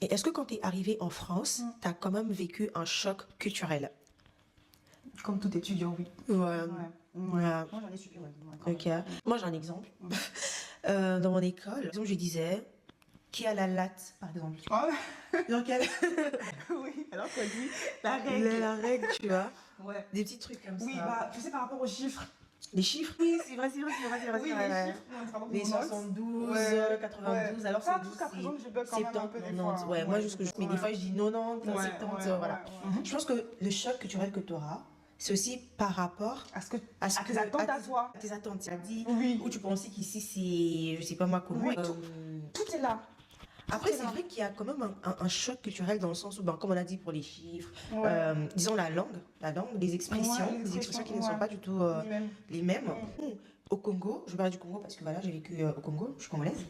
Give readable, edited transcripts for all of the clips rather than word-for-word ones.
Et est-ce que quand tu es arrivé en France, tu as quand même vécu un choc culturel? Comme tout étudiant, oui. Ouais. Ouais. Voilà. Moi, j'en ai subi, ouais. Quand Ok. même. Moi, j'ai un exemple. Dans mon école, par exemple, je disais qui a la latte, par exemple. Ah Donc, elle... oui, alors qu'on dit la règle. la règle, tu vois. Ouais. Des petits trucs comme Oui, ça. bah, tu sais, par rapport aux chiffres. Les chiffres, oui, c'est vrai, c'est vrai, c'est vrai, c'est vrai. Oui, c'est vrai, les ouais. chiffres, on se rend compte Les de mon note. 72, Ouais, 92, ouais. alors Ça, c'est jusqu'à présent, je bug quand même un peu des 70, fois. 90. Ouais, moi, jusque, mais des fois, je dis 90, Ouais, 70, ouais, voilà. ouais. Je pense que le choc culturel que tu auras, c'est aussi par rapport À tes attentes à toi. à tes attentes. Tu as dit, Oui. où tu pensais qu'ici, c'est, je sais pas moi comment. Oui, tout est là. Après, Tout est c'est là. vrai qu'il y a quand même un choc culturel dans le sens où, ben, comme on a dit pour les chiffres, Ouais. disons la langue, les expressions, Ouais, les expressions qui ne ouais. sont pas du tout Les mêmes. les mêmes. Au Congo, je parle du Congo parce que voilà, j'ai vécu au Congo, je suis congolaise.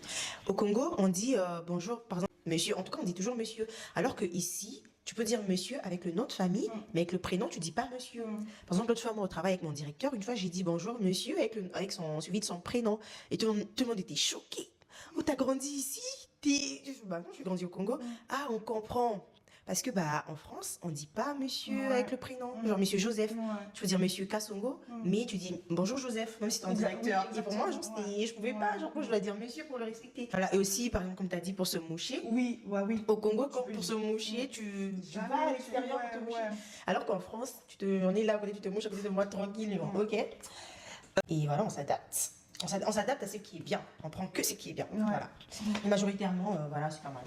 Au Congo, on dit bonjour, par exemple, monsieur, en tout cas, on dit toujours monsieur. Alors que ici, tu peux dire monsieur avec le nom de famille, mais avec le prénom, tu dis pas monsieur. Par exemple, l'autre fois, moi, au travail avec mon directeur, une fois, j'ai dit bonjour monsieur avec son suivi de son prénom. Et tout le monde était choqué. Oh, t'as grandi ici? Bah non, j'ai grandi au Congo. Ah, on comprend. Parce que bah en France, on dit pas monsieur avec le prénom. Genre monsieur Joseph. Je peux dire monsieur Kassongo, mais tu dis bonjour Joseph, même si t'es en directeur. Et pour moi, genre, je pouvais pas, genre, je dois dire monsieur pour le respecter. Voilà, et aussi, par exemple, comme t'as dit, pour se moucher. Oui, ouais, oui. Au Congo, pour se moucher, tu vas à l'extérieur pour te moucher. Ouais. Alors qu'en France, on est là, tu te mouches à côté de moi tranquillement. Ok. Et voilà, on s'adapte. On s'adapte à ce qui est bien. On prend que ce qui est bien. Voilà. Et majoritairement, voilà, c'est pas mal.